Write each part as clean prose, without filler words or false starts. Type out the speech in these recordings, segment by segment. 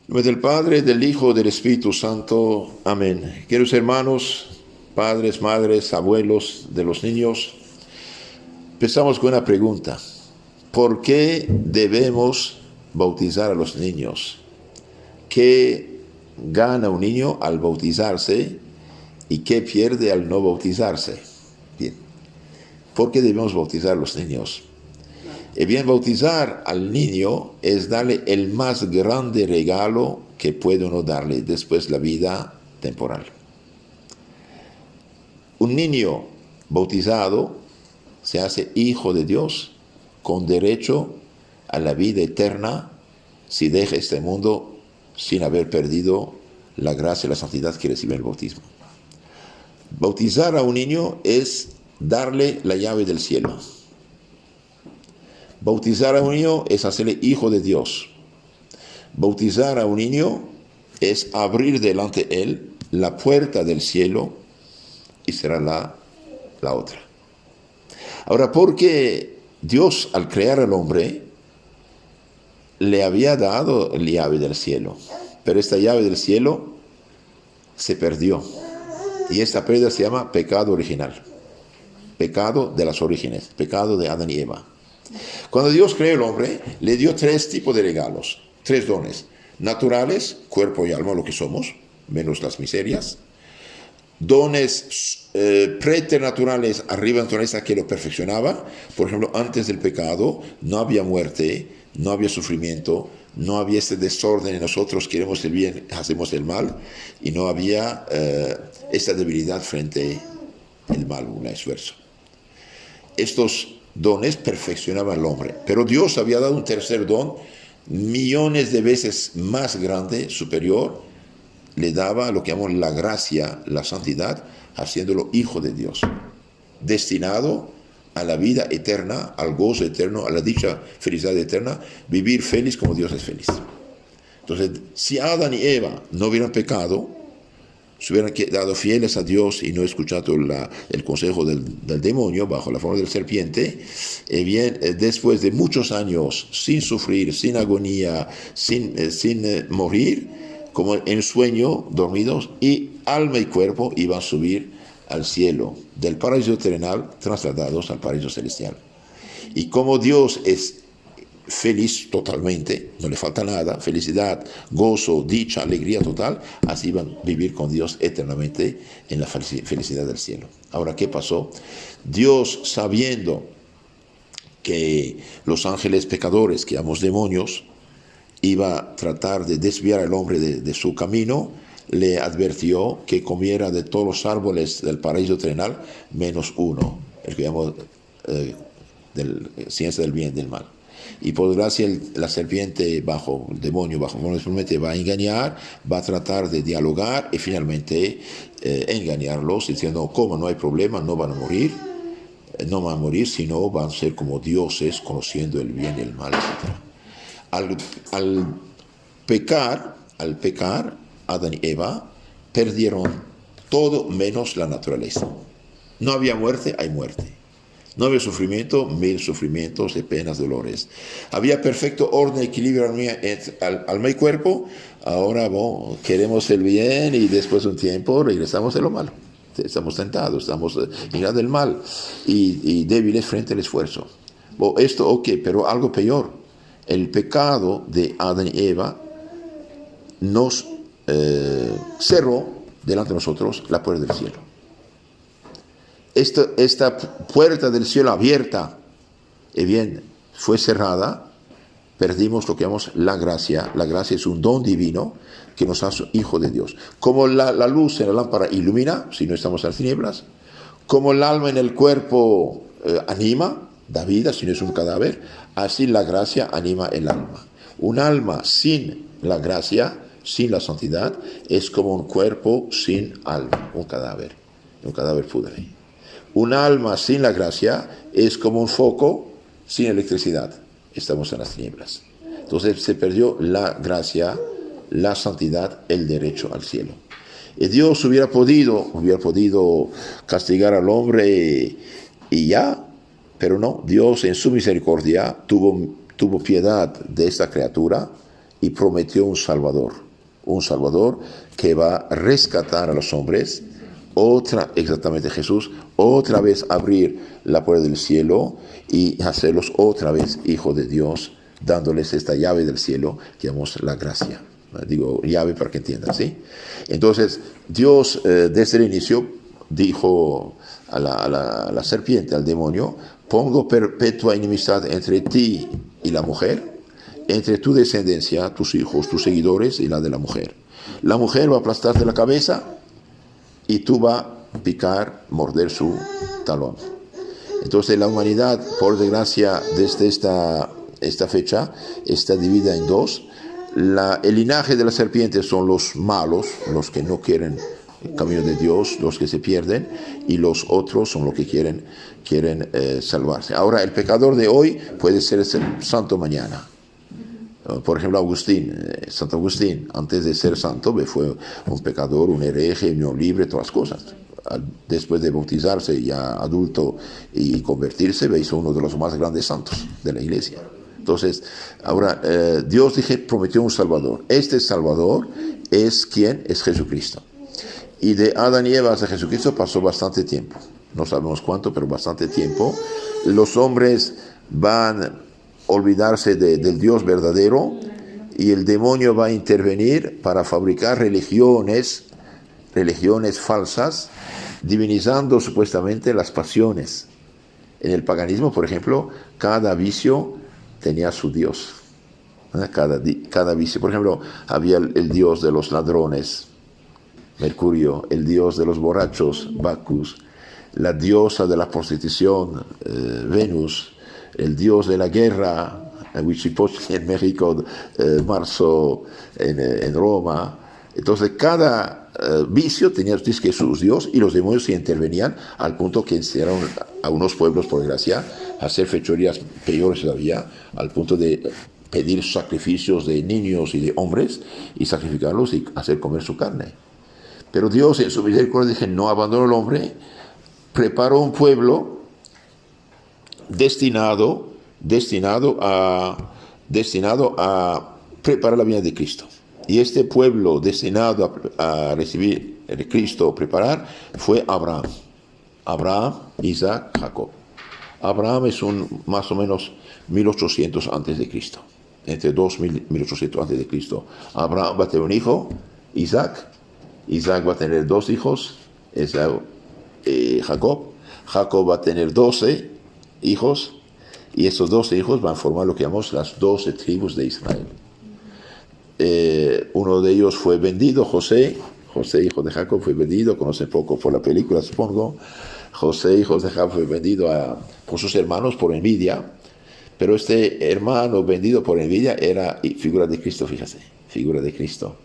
En nombre del Padre, del Hijo, del Espíritu Santo. Amén. Queridos hermanos, padres, madres, abuelos de los niños, empezamos con una pregunta. ¿Por qué debemos bautizar a los niños? ¿Qué gana un niño al bautizarse y qué pierde al no bautizarse? Bien. ¿Por qué debemos bautizar a los niños? Bien, bautizar al niño es darle el más grande regalo que puede uno darle después de la vida temporal. Un niño bautizado se hace hijo de Dios con derecho a la vida eterna si deja este mundo sin haber perdido la gracia y la santidad que recibe el bautismo. Bautizar a un niño es darle la llave del cielo. Bautizar a un niño es hacerle hijo de Dios. Bautizar a un niño es abrir delante de él la puerta del cielo y será la otra. Ahora, porque Dios al crear al hombre le había dado la llave del cielo, pero esta llave del cielo se perdió. Y esta pérdida se llama pecado original. Pecado de las orígenes, pecado de Adán y Eva. Cuando Dios creó al hombre, le dio tres tipos de regalos, tres dones. Naturales, cuerpo y alma, lo que somos, menos las miserias. Dones preternaturales, arriba en naturaleza, que lo perfeccionaba. Por ejemplo, antes del pecado no había muerte, no había sufrimiento, no había este desorden en nosotros, queremos el bien, hacemos el mal, y no había esta debilidad frente al mal, un esfuerzo. Estos dones perfeccionaban al hombre, pero Dios había dado un tercer don, millones de veces más grande, superior, le daba lo que llamamos la gracia, la santidad, haciéndolo hijo de Dios, destinado a la vida eterna, al gozo eterno, a la dicha felicidad eterna, vivir feliz como Dios es feliz. Entonces, si Adán y Eva no hubieran pecado, se hubieran quedado fieles a Dios y no escuchado el consejo del demonio bajo la forma de la serpiente, después de muchos años sin sufrir, sin agonía, sin morir, como en sueño, dormidos, y alma y cuerpo iban a subir al cielo, del paraíso terrenal trasladados al paraíso celestial. Y como Dios es feliz totalmente, no le falta nada, felicidad, gozo, dicha, alegría total, así van a vivir con Dios eternamente en la felicidad del cielo. Ahora, ¿qué pasó? Dios, sabiendo que los ángeles pecadores, que llamamos demonios, iba a tratar de desviar al hombre de su camino, le advirtió que comiera de todos los árboles del paraíso terrenal, menos uno, el que llamamos ciencia del bien y del mal. Y por desgracia la serpiente bajo el demonio, bajo el promete, va a engañar, va a tratar de dialogar y finalmente engañarlos diciendo, como no hay problema, no van a morir, sino van a ser como dioses, conociendo el bien y el mal, etc. Al pecar, Adán y Eva perdieron todo menos la naturaleza. No había muerte, hay muerte. No había sufrimiento, mil sufrimientos y penas, dolores. Había perfecto orden, equilibrio, armonía entre alma y cuerpo. Ahora queremos el bien y después de un tiempo regresamos a lo malo. Estamos tentados, estamos en la del mal y débiles frente al esfuerzo. Esto ok, pero algo peor. El pecado de Adán y Eva nos cerró delante de nosotros la puerta del cielo. Esta puerta del cielo abierta, fue cerrada, perdimos lo que llamamos la gracia. La gracia es un don divino que nos hace hijo de Dios. Como la luz en la lámpara ilumina, si no estamos en las tinieblas, como el alma en el cuerpo anima, da vida, si no es un cadáver, así la gracia anima el alma. Un alma sin la gracia, sin la santidad, es como un cuerpo sin alma, un cadáver pudre. Un alma sin la gracia es como un foco sin electricidad. Estamos en las tinieblas. Entonces se perdió la gracia, la santidad, el derecho al cielo. Y Dios hubiera podido castigar al hombre y ya, pero no. Dios en su misericordia tuvo piedad de esta criatura y prometió un Salvador que va a rescatar a los hombres, exactamente Jesús, otra vez abrir la puerta del cielo y hacerlos otra vez hijos de Dios, dándoles esta llave del cielo que llamamos la gracia. Digo llave para que entiendan, ¿sí? Entonces, Dios desde el inicio dijo a la serpiente, al demonio: pongo perpetua enemistad entre ti y la mujer, entre tu descendencia, tus hijos, tus seguidores y la de la mujer. La mujer va a aplastarte la cabeza y tú vas a picar, morder su talón. Entonces la humanidad, por desgracia, desde esta fecha, está dividida en dos. El linaje de la serpiente son los malos, los que no quieren el camino de Dios, los que se pierden, y los otros son los que quieren salvarse. Ahora, el pecador de hoy puede ser santo mañana. Por ejemplo, Santo Agustín, antes de ser santo, fue un pecador, un hereje, unión libre, todas las cosas. Después de bautizarse ya adulto y convertirse, hizo uno de los más grandes santos de la iglesia. Entonces, ahora, Dios prometió un Salvador. Este Salvador es ¿quién? Es Jesucristo. Y de Adán y Eva hasta Jesucristo pasó bastante tiempo. No sabemos cuánto, pero bastante tiempo. Los hombres van a olvidarse del Dios verdadero y el demonio va a intervenir para fabricar religiones falsas, divinizando supuestamente las pasiones. En el paganismo, por ejemplo, cada vicio tenía su dios. Cada vicio. Por ejemplo, había el dios de los ladrones, Mercurio; el dios de los borrachos, Bacchus; la diosa de la prostitución, Venus; el dios de la guerra, Huitzilopochtli en México, Marzo en Roma. Entonces cada vicio tenía sus dios, y los demonios se intervenían al punto que enseñaron a unos pueblos, por desgracia, a hacer fechorías peores todavía, al punto de pedir sacrificios de niños y de hombres y sacrificarlos y hacer comer su carne. Pero Dios, en su misericordia, no abandonó al hombre, preparó un pueblo destinado a preparar la vida de Cristo. Y este pueblo destinado a recibir el Cristo, preparar, fue Abraham, Isaac, Jacob. Abraham es más o menos 1800 antes de Cristo. Entre 2000 y 1800 antes de Cristo. Abraham va a tener un hijo, Isaac. Isaac va a tener 2 hijos, Jacob. Jacob va a tener 12 hijos, y esos 12 hijos van a formar lo que llamamos las 12 tribus de Israel. Uno de ellos fue vendido, José, hijo de Jacob, fue vendido, conoce poco por la película, supongo. José, hijo de Jacob, fue vendido por sus hermanos por envidia, pero este hermano vendido por envidia era figura de Cristo, fíjate, figura de Cristo.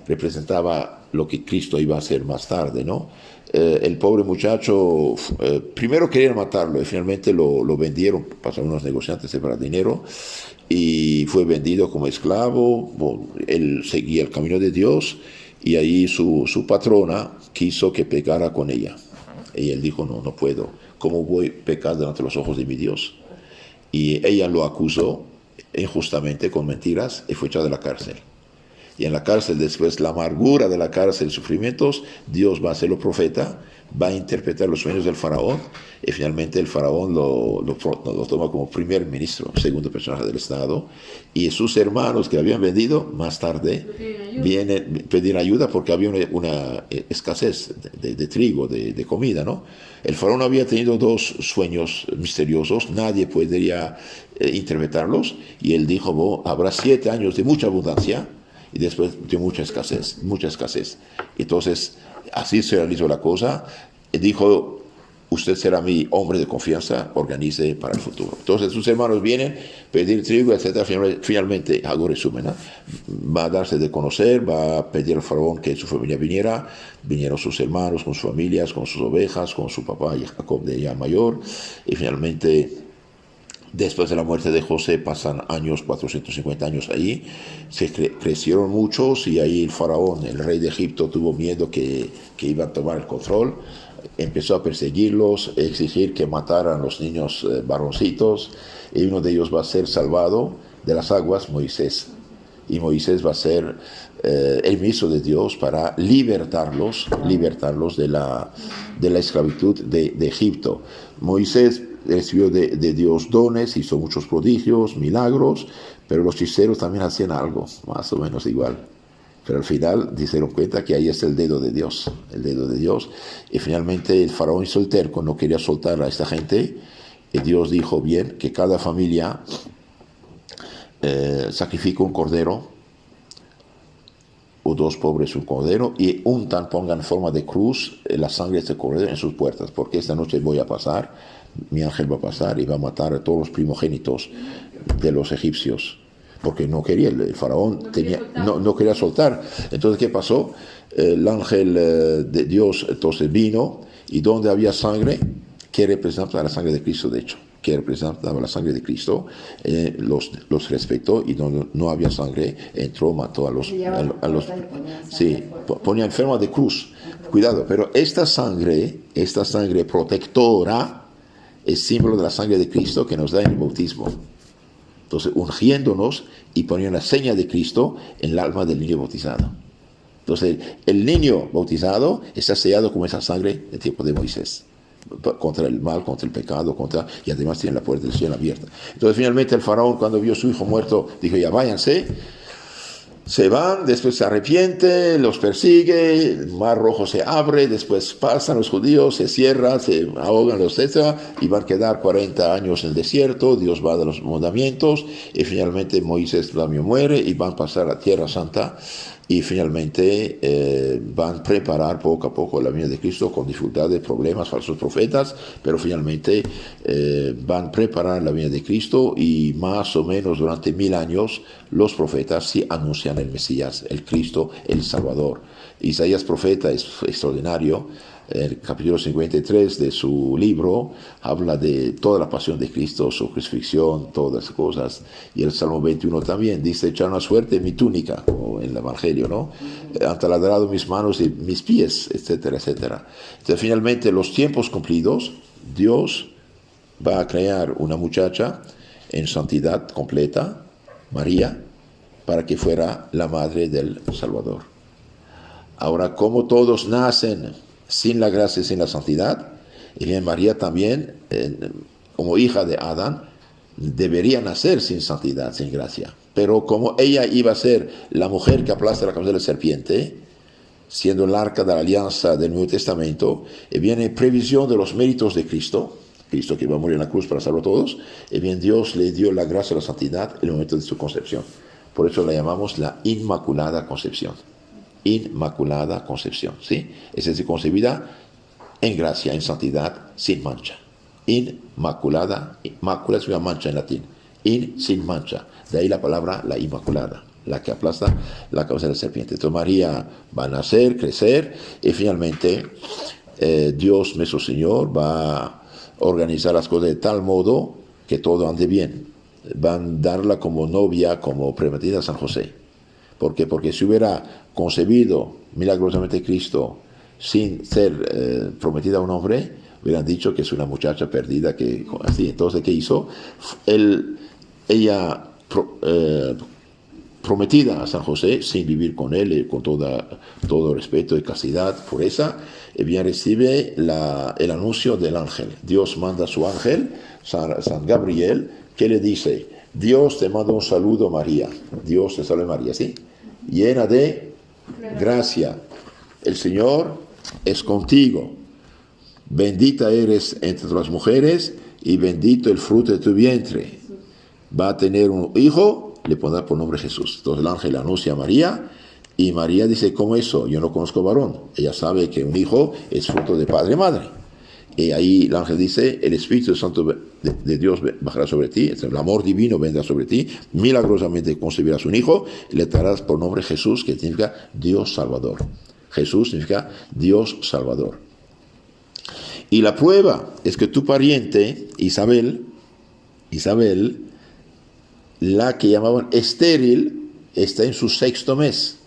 Representaba lo que Cristo iba a hacer más tarde, ¿no? El pobre muchacho, primero querían matarlo y finalmente lo vendieron, pasaron unos negociantes para dinero, y fue vendido como esclavo. Él seguía el camino de Dios, y ahí su patrona quiso que pecara con ella. Y él dijo: no puedo, ¿cómo voy a pecar delante de los ojos de mi Dios? Y ella lo acusó injustamente con mentiras y fue echado de la cárcel. Y en la cárcel, después, la amargura de la cárcel, sufrimientos, Dios va a hacerlo profeta, va a interpretar los sueños del faraón, y finalmente el faraón lo toma como primer ministro, segundo personaje del Estado, y sus hermanos que habían vendido, más tarde, vienen a pedir ayuda porque había una escasez de trigo, de comida, ¿no? El faraón había tenido 2 sueños misteriosos, nadie podría interpretarlos, y él dijo: habrá 7 años de mucha abundancia, y después de mucha escasez. Entonces, así se realizó la cosa. Y dijo: usted será mi hombre de confianza, organice para el futuro. Entonces sus hermanos vienen a pedir trigo, etc. Finalmente, hago resumen, ¿no? Va a darse de conocer, va a pedir al faraón que su familia viniera. Vinieron sus hermanos con sus familias, con sus ovejas, con su papá y Jacob de ya mayor. Y finalmente, después de la muerte de José, pasan años, 450 años ahí, se crecieron muchos, y ahí el faraón, el rey de Egipto, tuvo miedo que iban a tomar el control, empezó a perseguirlos, a exigir que mataran a los niños varoncitos, y uno de ellos va a ser salvado de las aguas, Moisés. y Moisés va a ser el ministro de Dios para libertarlos de la esclavitud de Egipto. Moisés recibió de Dios dones, hizo muchos prodigios, milagros, pero los hechiceros también hacían algo, más o menos igual. Pero al final se dieron cuenta que ahí está el dedo de Dios, y finalmente el faraón hizo el terco, no quería soltar a esta gente, y Dios dijo, bien, que cada familia sacrifique un cordero, o 2 pobres un cordero, y pongan en forma de cruz la sangre de este cordero en sus puertas, porque esta noche voy a pasar, mi ángel va a pasar y va a matar a todos los primogénitos de los egipcios, porque no quería, el faraón no quería soltar. Entonces, ¿qué pasó? El ángel de Dios entonces vino, y donde había sangre, que representaba la sangre de Cristo, de hecho, que representaba la sangre de Cristo, los respetó, y donde no había sangre, entró, mató a los sí, ponía en forma de cruz. Cuidado, pero esta sangre protectora es símbolo de la sangre de Cristo que nos da en el bautismo. Entonces, ungiéndonos y poniendo la seña de Cristo en el alma del niño bautizado. Entonces, el niño bautizado está sellado con esa sangre del tiempo de Moisés, contra el mal, contra el pecado, y además tiene la puerta del cielo abierta. Entonces, finalmente el faraón, cuando vio a su hijo muerto, dijo, ya váyanse. Se van, después se arrepiente, los persigue, el mar rojo se abre, después pasan los judíos, se cierra, se ahogan, etc. Y van a quedar 40 años en el desierto, Dios va a dar los mandamientos, y finalmente Moisés también muere, y van a pasar a Tierra Santa, y finalmente van a preparar poco a poco la venida de Cristo, con dificultades, problemas, falsos profetas, pero finalmente van a preparar la venida de Cristo, y más o menos durante 1000 años los profetas sí anuncian el Mesías, el Cristo, el Salvador. Isaías profeta es extraordinario. El capítulo 53 de su libro habla de toda la pasión de Cristo, su crucifixión, todas las cosas. Y el Salmo 21 también dice, echar una suerte en mi túnica, o en el Evangelio, ¿no? Han taladrado mis manos y mis pies, etcétera, etcétera. Entonces, finalmente, los tiempos cumplidos, Dios va a crear una muchacha en santidad completa, María, para que fuera la madre del Salvador. Ahora, como todos nacen sin la gracia y sin la santidad, y bien María también, como hija de Adán, debería nacer sin santidad, sin gracia. Pero como ella iba a ser la mujer que aplasta la cabeza de la serpiente, siendo el arca de la alianza del Nuevo Testamento, y viene en previsión de los méritos de Cristo que va a morir en la cruz para salvar a todos, y bien Dios le dio la gracia y la santidad en el momento de su concepción. Por eso la llamamos la Inmaculada Concepción. Inmaculada Concepción, ¿sí? Es decir, concebida en gracia, en santidad, sin mancha. Inmaculada, mácula es una mancha en latín. Sin mancha. De ahí la palabra la Inmaculada, la que aplasta la cabeza de la serpiente. Entonces María va a nacer, crecer, y finalmente Dios, nuestro Señor, va a organizar las cosas de tal modo que todo ande bien. Van a darla como novia, como prometida a San José. ¿Por qué? Porque si hubiera concebido milagrosamente Cristo sin ser prometida a un hombre, hubieran dicho que es una muchacha perdida, que así. Entonces, ¿qué hizo? Ella prometida a San José, sin vivir con él, con todo respeto y castidad, pureza, bien recibe el anuncio del ángel. Dios manda a su ángel, San Gabriel, que le dice, Dios te manda un saludo, María. Dios te salve, María, ¿sí? Llena de gracia. El Señor es contigo. Bendita eres entre las mujeres y bendito el fruto de tu vientre. Va a tener un hijo, le pondrá por nombre Jesús. Entonces el ángel anuncia a María, y María dice, ¿cómo eso? Yo no conozco varón. Ella sabe que un hijo es fruto de padre y madre. Y ahí el ángel dice, el Espíritu Santo de Dios bajará sobre ti, el amor divino vendrá sobre ti, milagrosamente concebirás un hijo, y le darás por nombre Jesús, que significa Dios Salvador. Jesús significa Dios Salvador. Y la prueba es que tu pariente, Isabel, la que llamaban estéril, está en su 6º mes.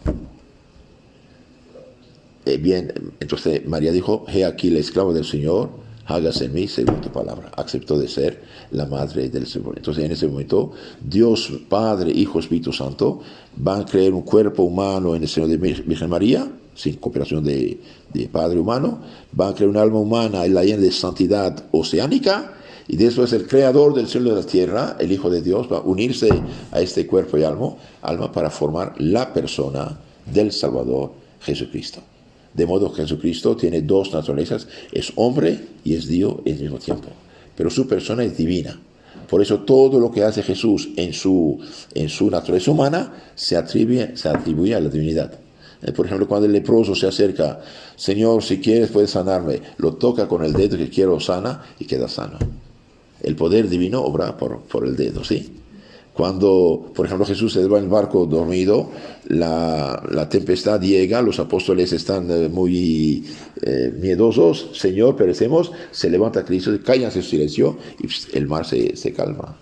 Bien, entonces María dijo, he aquí la esclava del Señor, hágase en mí según tu palabra. Aceptó de ser la madre del Señor. Entonces en ese momento Dios, Padre, Hijo, Espíritu Santo van a crear un cuerpo humano en el seno de Virgen María, sin cooperación de Padre humano, van a crear un alma humana en la llena de santidad oceánica, y después el creador del cielo y de la tierra, el Hijo de Dios, va a unirse a este cuerpo y alma para formar la persona del Salvador Jesucristo. De modo que Jesucristo tiene dos naturalezas, es hombre y es Dios al mismo tiempo, pero su persona es divina. Por eso todo lo que hace Jesús en su naturaleza humana se atribuye a la divinidad. Por ejemplo, cuando el leproso se acerca, Señor, si quieres puedes sanarme, lo toca con el dedo que quiero, sana, y queda sano. El poder divino obra por el dedo, ¿sí? Cuando, por ejemplo, Jesús se va en el barco dormido, la tempestad llega, los apóstoles están muy miedosos, Señor, perecemos, se levanta Cristo, cállense en silencio, y el mar se calma.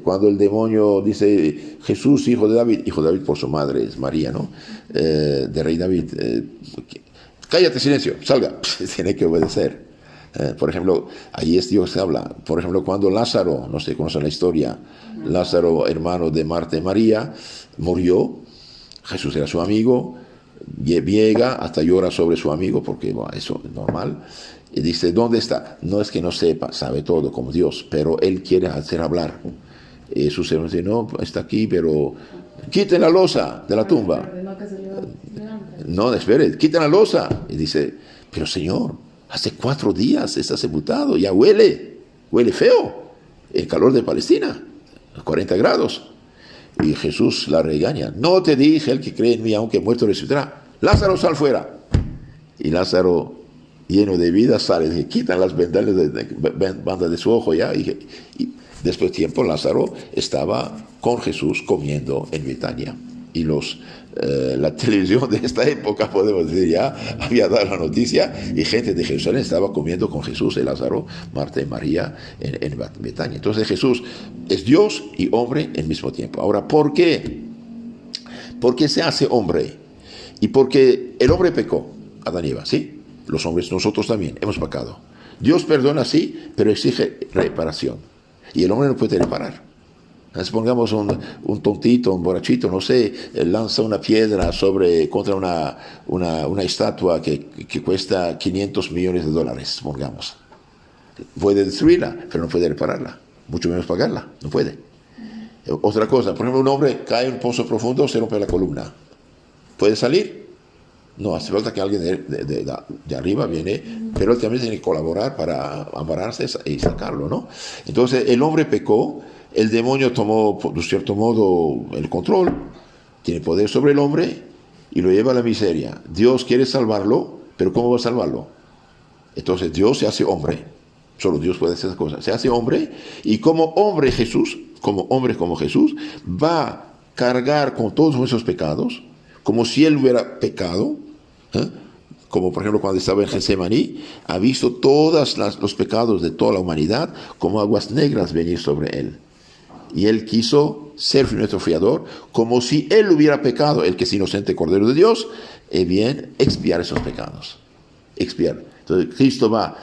Cuando el demonio dice, Jesús, hijo de David por su madre, es María, ¿no? De rey David, cállate, silencio, salga, tiene que obedecer. Por ejemplo, allí es Dios que habla. Por ejemplo, cuando Lázaro, no sé, conocen la historia, Lázaro, hermano de Marta y María, murió, Jesús era su amigo, llega, hasta llora sobre su amigo, porque bueno, eso es normal, y dice, ¿dónde está? No es que no sepa, sabe todo como Dios, pero Él quiere hacer hablar. Jesús dice, no, está aquí, pero quiten la losa de la tumba. No, espere, quiten la losa. Y dice, pero Señor, hace 4 días está sepultado, ya huele feo, el calor de Palestina, 40 grados. Y Jesús la regaña, no te dije, el que cree en mí, aunque muerto resucitará. Lázaro, sal fuera. Y Lázaro, lleno de vida, sale, quitan las bandas de su ojo ya, y después de tiempo Lázaro estaba con Jesús comiendo en Betania. Y la televisión de esta época, podemos decir, ya había dado la noticia, y gente de Jerusalén estaba comiendo con Jesús y Lázaro, Marta y María en Betania. Entonces Jesús es Dios y hombre al mismo tiempo. Ahora, ¿por qué? ¿Por qué se hace hombre? Y porque el hombre pecó, Adán y Eva, ¿sí? Los hombres, nosotros también, hemos pecado. Dios perdona, sí, pero exige reparación. Y el hombre no puede reparar. Supongamos un tontito, un borrachito, no sé, lanza una piedra contra una estatua que cuesta $500 millones, supongamos. Puede destruirla, pero no puede repararla, mucho menos pagarla, no puede. Otra cosa, por ejemplo, un hombre cae en un pozo profundo, se rompe la columna. ¿Puede salir? No, hace falta que alguien de arriba viene, pero él también tiene que colaborar para amarrarse y sacarlo, ¿no? Entonces, el hombre pecó. El demonio tomó, de cierto modo, el control, tiene poder sobre el hombre y lo lleva a la miseria. Dios quiere salvarlo, pero ¿cómo va a salvarlo? Entonces Dios se hace hombre. Solo Dios puede hacer esas cosas. Se hace hombre, y como hombre Jesús, como Jesús, va a cargar con todos nuestros pecados, como si Él hubiera pecado, como por ejemplo cuando estaba en Getsemaní, ha visto todos los pecados de toda la humanidad como aguas negras venir sobre Él. Y Él quiso ser nuestro fiador, como si Él hubiera pecado, el que es inocente Cordero de Dios, y bien expiar esos pecados. Expiar. Entonces Cristo va a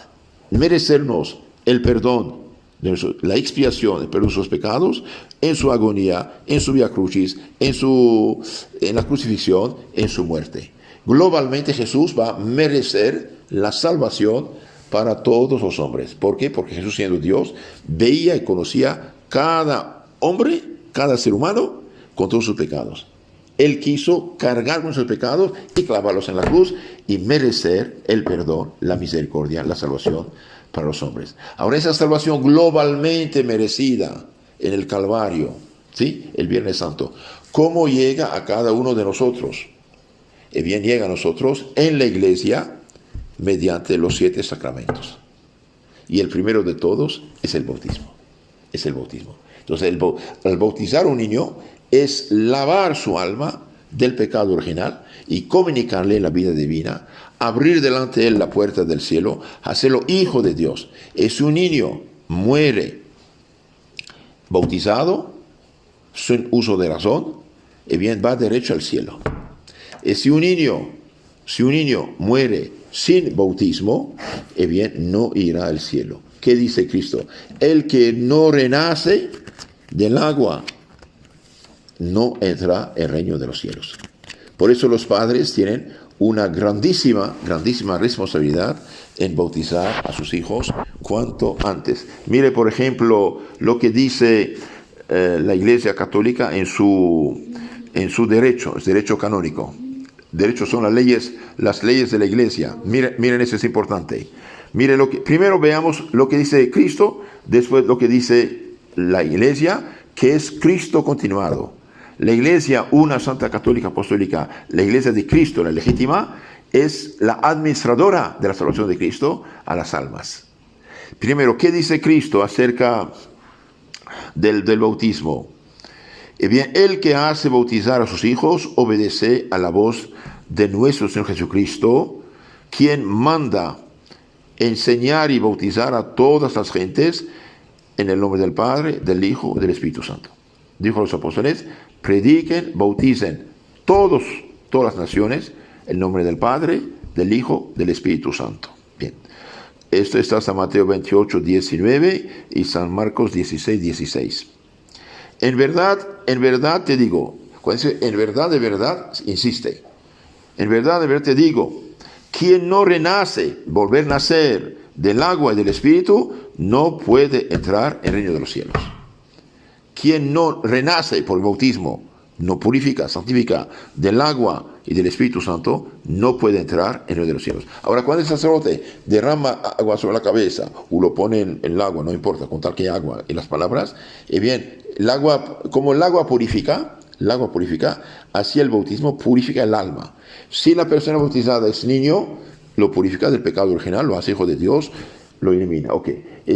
merecernos el perdón, la expiación, el perdón de sus pecados, en su agonía, en su vía crucis, en la crucifixión, en su muerte. Globalmente Jesús va a merecer la salvación para todos los hombres. ¿Por qué? Porque Jesús, siendo Dios, veía y conocía cada hombre, cada ser humano, con todos sus pecados. Él quiso cargar con sus pecados y clavarlos en la cruz y merecer el perdón, la misericordia, la salvación para los hombres. Ahora, esa salvación globalmente merecida en el Calvario, ¿sí? El Viernes Santo, ¿cómo llega a cada uno de nosotros? Bien, llega a nosotros en la iglesia mediante los 7 sacramentos. Y el primero de todos es el bautismo. Es el bautismo. Entonces, al bautizar a un niño es lavar su alma del pecado original y comunicarle la vida divina, abrir delante de él la puerta del cielo, hacerlo hijo de Dios. Es un niño, muere bautizado, sin uso de razón, y bien va derecho al cielo. Si un niño muere sin bautismo, bien, no irá al cielo. ¿Qué dice Cristo? El que no renace del agua no entra en el reino de los cielos. Por eso los padres tienen una grandísima responsabilidad en bautizar a sus hijos cuanto antes. Mire, por ejemplo, lo que dice la Iglesia Católica en su derecho, es derecho canónico. Derechos son las leyes de la Iglesia. Miren, eso es importante. Miren primero veamos lo que dice Cristo, después lo que dice la Iglesia, que es Cristo continuado. La Iglesia, una Santa Católica Apostólica, la Iglesia de Cristo, la legítima, es la administradora de la salvación de Cristo a las almas. Primero, ¿qué dice Cristo acerca del bautismo? Bien, el que hace bautizar a sus hijos obedece a la voz de nuestro Señor Jesucristo, quien manda enseñar y bautizar a todas las gentes en el nombre del Padre, del Hijo y del Espíritu Santo. Dijo a los apóstoles: prediquen, bauticen todas las naciones en el nombre del Padre, del Hijo, del Espíritu Santo. Bien, esto está en San Mateo 28, 19 y San Marcos 16, 16. En verdad te digo, cuando dice en verdad, de verdad, insiste. En verdad, de verdad te digo, quien no renace, volver a nacer del agua y del Espíritu, no puede entrar en el reino de los cielos. Quien no renace por el bautismo, no purifica, santifica del agua y del Espíritu Santo, no puede entrar en el reino de los cielos. Ahora, cuando el sacerdote derrama agua sobre la cabeza o lo pone en el agua, no importa, con tal que hay agua en las palabras, bien, el agua, como el agua purifica, así el bautismo purifica el alma. Si la persona bautizada es niño, lo purifica del pecado original, lo hace hijo de Dios, lo elimina.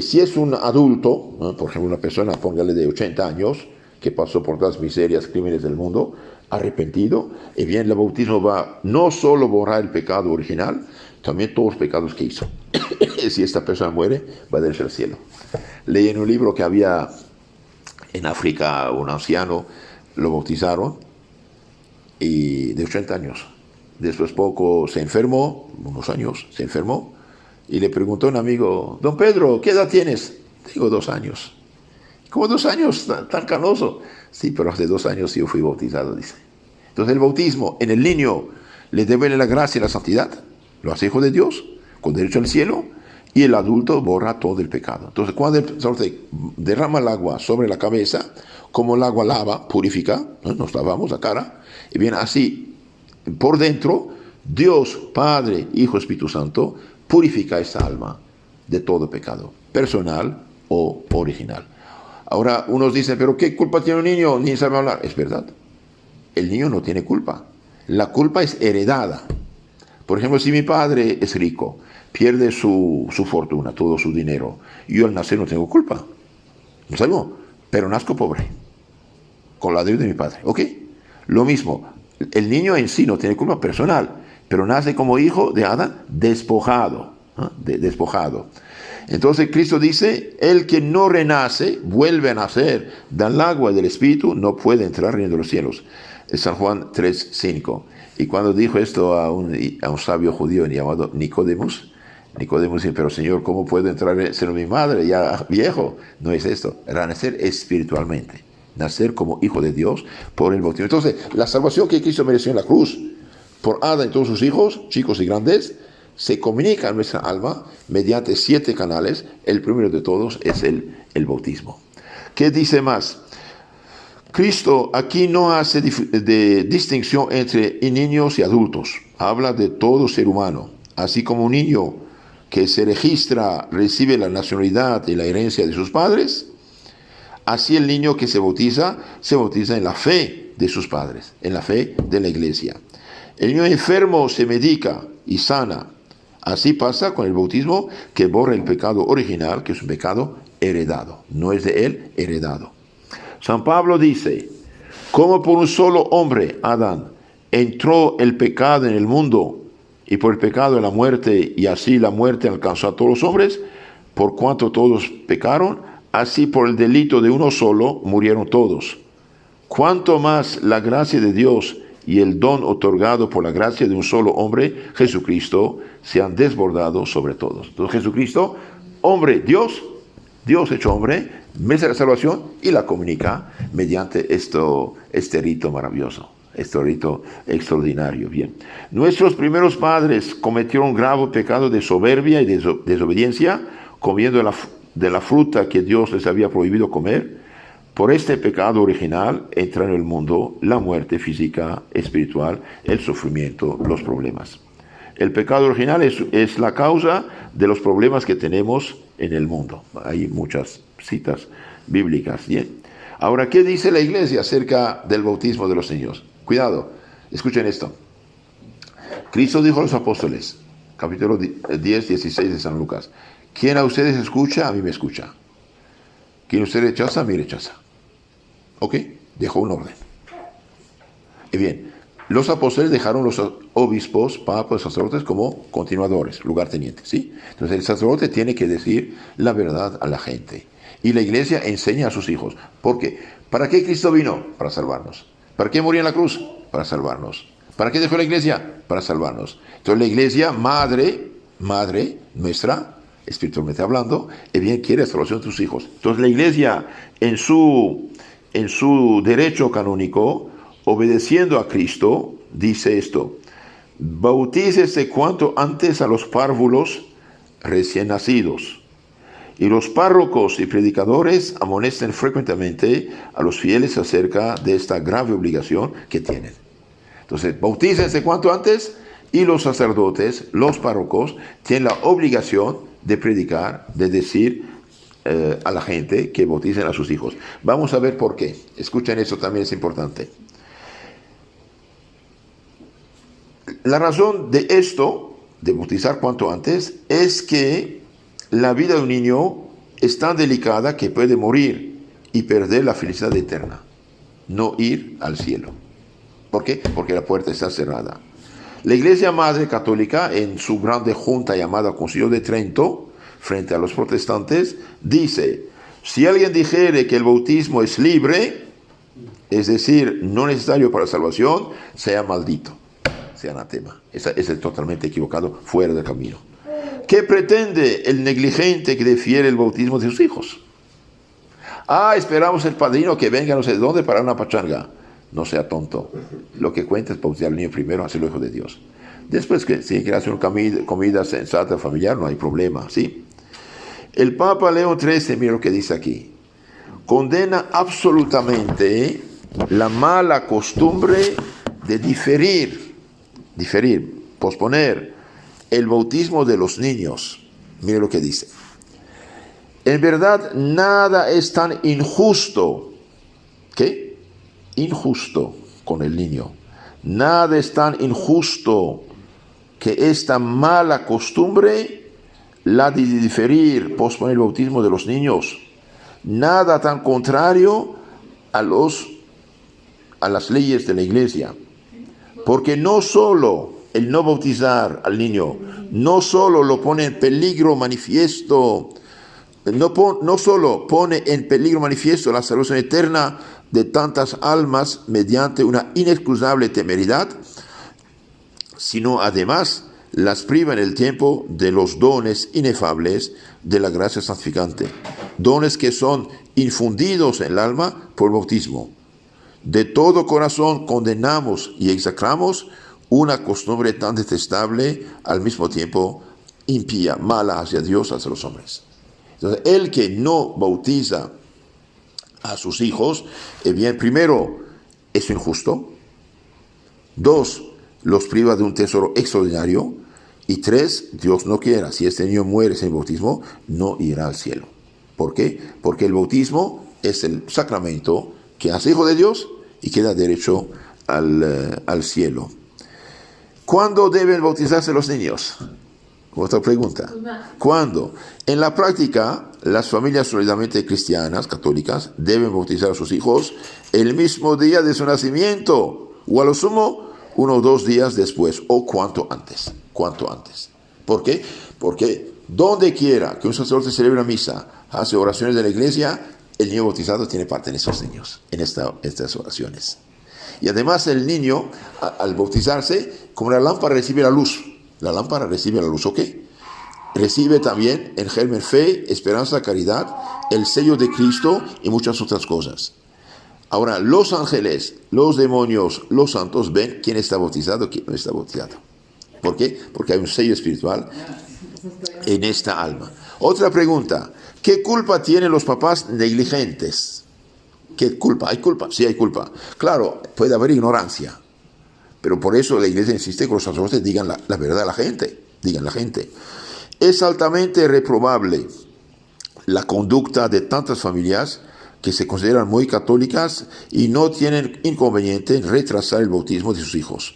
Si es un adulto, ¿no? Por ejemplo, una persona, póngale de 80 años, que pasó por todas las miserias, crímenes del mundo, arrepentido, bien, el bautismo va no solo borrar el pecado original, también todos los pecados que hizo. Si esta persona muere, va a irse al cielo. Leí en un libro que había en África un anciano, lo bautizaron, y de 80 años. Después poco se enfermó, unos años se enfermó, y le preguntó a un amigo: don Pedro, ¿qué edad tienes? Digo, 2 años. ¿Cómo 2 años? Tan canoso. Sí, pero hace 2 años yo fui bautizado, dice. Entonces el bautismo en el niño le devuelve la gracia y la santidad, lo hace hijo de Dios, con derecho al cielo, y el adulto borra todo el pecado. Entonces cuando el sacerdote derrama el agua sobre la cabeza, como el agua lava, purifica, ¿no? Nos lavamos la cara, y bien así, por dentro, Dios, Padre, Hijo, Espíritu Santo, purifica esa alma de todo pecado, personal o original. Ahora, unos dicen: pero ¿qué culpa tiene un niño? Ni sabe hablar. Es verdad, el niño no tiene culpa. La culpa es heredada. Por ejemplo, si mi padre es rico, pierde su fortuna, todo su dinero, yo al nacer no tengo culpa, no sabemos, pero nazco pobre, con la deuda de mi padre. Lo mismo, el niño en sí no tiene culpa personal, pero nace como hijo de Adán despojado, despojado. Entonces Cristo dice: el que no renace, vuelve a nacer del agua y del Espíritu, no puede entrar al reino de los cielos. Es San Juan 3:5. Y cuando dijo esto a un sabio judío llamado Nicodemos dice: pero Señor, ¿cómo puedo entrar en ser mi madre ya viejo? No es esto, era nacer espiritualmente, nacer como hijo de Dios por el bautismo. Entonces, la salvación que Cristo mereció en la cruz por Adán y todos sus hijos, chicos y grandes, se comunica a nuestra alma mediante 7 canales. El primero de todos es el bautismo. ¿Qué dice más? Cristo aquí no hace de distinción entre niños y adultos. Habla de todo ser humano. Así como un niño que se registra recibe la nacionalidad y la herencia de sus padres, así el niño que se bautiza en la fe de sus padres, en la fe de la iglesia. El niño enfermo se medica y sana. Así pasa con el bautismo, que borra el pecado original, que es un pecado heredado. No es de él, heredado. San Pablo dice: como por un solo hombre, Adán, entró el pecado en el mundo, y por el pecado la muerte, y así la muerte alcanzó a todos los hombres, por cuanto todos pecaron, así por el delito de uno solo murieron todos. Cuanto más la gracia de Dios y el don otorgado por la gracia de un solo hombre, Jesucristo, se han desbordado sobre todos. Entonces Jesucristo, hombre, Dios hecho hombre, merece la salvación y la comunica mediante este rito maravilloso, este rito extraordinario. Bien, nuestros primeros padres cometieron grave pecado de soberbia y de desobediencia, comiendo de la fruta que Dios les había prohibido comer. Por este pecado original entra en el mundo la muerte física, espiritual, el sufrimiento, los problemas. El pecado original es la causa de los problemas que tenemos en el mundo. Hay muchas citas bíblicas. Bien. Ahora, ¿qué dice la iglesia acerca del bautismo de los niños? Cuidado, escuchen esto. Cristo dijo a los apóstoles, capítulo 10, 16 de San Lucas, quien a ustedes escucha, a mí me escucha. Quien usted rechaza, a mí rechaza. ¿Ok? Dejó un orden. Y bien, los apóstoles dejaron los obispos, papas, sacerdotes como continuadores, lugartenientes, ¿sí? Entonces el sacerdote tiene que decir la verdad a la gente. Y la iglesia enseña a sus hijos. ¿Por qué? ¿Para qué Cristo vino? Para salvarnos. ¿Para qué murió en la cruz? Para salvarnos. ¿Para qué dejó la iglesia? Para salvarnos. Entonces la iglesia, madre nuestra, espiritualmente hablando, bien quiere la salvación de sus hijos. Entonces la iglesia, en su derecho canónico, obedeciendo a Cristo, dice esto: bautícese cuanto antes a los párvulos recién nacidos, y los párrocos y predicadores amonesten frecuentemente a los fieles acerca de esta grave obligación que tienen. Entonces, bautícense cuanto antes, y los sacerdotes, los párrocos, tienen la obligación de predicar, de decir a la gente que bauticen a sus hijos. Vamos a ver por qué. Escuchen, eso también es importante. La razón de esto, de bautizar cuanto antes, es que la vida de un niño es tan delicada que puede morir y perder la felicidad eterna, no ir al cielo. ¿Por qué? Porque la puerta está cerrada. La Iglesia Madre Católica, en su grande junta llamada Concilio de Trento, frente a los protestantes, dice: si alguien dijere que el bautismo es libre, es decir, no necesario para la salvación, sea maldito, sea anatema. Ese es totalmente equivocado, fuera del camino. ¿Qué pretende el negligente que defiere el bautismo de sus hijos? Esperamos el padrino que venga no sé de dónde para una pachanga. No sea tonto. Lo que cuenta es bautizar al niño primero, hacerlo hijo de Dios. Después, que si quiere hacer una comida sensata, familiar, no hay problema, ¿sí? El Papa León XIII, mira lo que dice aquí: condena absolutamente la mala costumbre de diferir, posponer el bautismo de los niños. Mire lo que dice: en verdad, nada es tan injusto. ¿Qué? Injusto con el niño. Nada es tan injusto que esta mala costumbre, la de diferir, posponer el bautismo de los niños. Nada tan contrario a las leyes de la iglesia. Porque no solo el no bautizar al niño, no solo lo pone en peligro manifiesto, no solo pone en peligro manifiesto la salvación eterna de tantas almas mediante una inexcusable temeridad, sino además las priva en el tiempo de los dones inefables de la gracia santificante, dones que son infundidos en el alma por bautismo. De todo corazón condenamos y execramos una costumbre tan detestable, al mismo tiempo impía, mala hacia Dios, hacia los hombres. Entonces, el que no bautiza a sus hijos, bien, primero, es injusto. 2, los priva de un tesoro extraordinario. Y 3, Dios no quiera, si este niño muere sin bautismo, no irá al cielo. ¿Por qué? Porque el bautismo es el sacramento que hace hijo de Dios y que da derecho al cielo. ¿Cuándo deben bautizarse los niños? Otra pregunta. ¿Cuándo? En la práctica, las familias solidamente cristianas, católicas, deben bautizar a sus hijos el mismo día de su nacimiento, o a lo sumo 1 o 2 días después, o cuanto antes. ¿Por qué? Porque donde quiera que un sacerdote celebre una misa, hace oraciones de la iglesia, el niño bautizado tiene parte en esos niños, en estas oraciones. Y además el niño, al bautizarse, como la lámpara recibe la luz. La lámpara recibe la luz, ¿ok? Recibe también en germen fe, esperanza, caridad, el sello de Cristo y muchas otras cosas. Ahora, los ángeles, los demonios, los santos ven quién está bautizado, quién no está bautizado. ¿Por qué? Porque hay un sello espiritual en esta alma. Otra pregunta, ¿qué culpa tienen los papás negligentes? ¿Qué culpa? ¿Hay culpa? Sí, hay culpa. Claro, puede haber ignorancia, pero por eso la iglesia insiste que los sacerdotes digan la verdad a la gente. Digan la gente. Es altamente reprobable la conducta de tantas familias que se consideran muy católicas y no tienen inconveniente en retrasar el bautismo de sus hijos,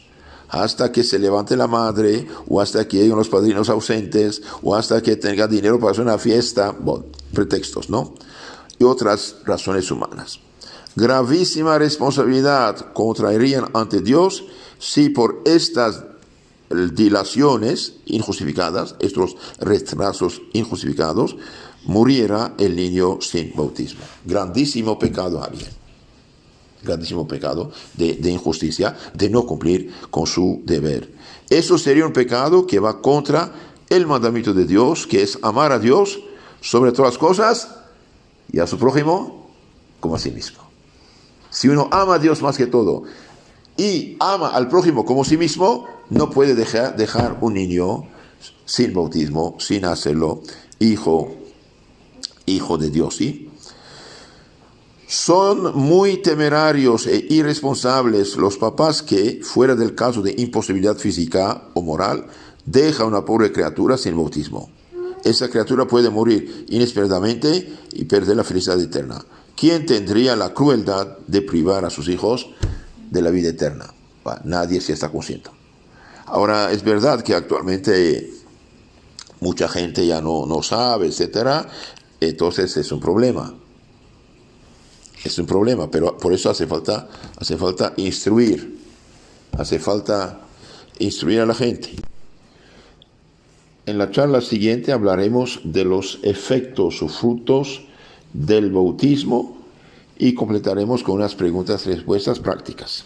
hasta que se levante la madre, o hasta que lleguen los padrinos ausentes, o hasta que tenga dinero para hacer una fiesta, bueno, pretextos, ¿no? Y otras razones humanas. Gravísima responsabilidad contraerían ante Dios si por estas dilaciones injustificadas, estos retrasos injustificados, muriera el niño sin bautismo. Grandísimo pecado haría. Grandísimo pecado de injusticia, de no cumplir con su deber. Eso sería un pecado que va contra el mandamiento de Dios, que es amar a Dios sobre todas las cosas y a su prójimo como a sí mismo. Si uno ama a Dios más que todo y ama al prójimo como a sí mismo, no puede dejar un niño sin bautismo, sin hacerlo hijo de Dios, ¿sí? Son muy temerarios e irresponsables los papás que, fuera del caso de imposibilidad física o moral, dejan a una pobre criatura sin bautismo. Esa criatura puede morir inesperadamente y perder la felicidad eterna. ¿Quién tendría la crueldad de privar a sus hijos de la vida eterna? Nadie se está consciente. Ahora, es verdad que actualmente mucha gente ya no sabe, etcétera. Entonces es un problema. Es un problema, pero por eso hace falta instruir. Hace falta instruir a la gente. En la charla siguiente hablaremos de los efectos o frutos del bautismo y completaremos con unas preguntas y respuestas prácticas.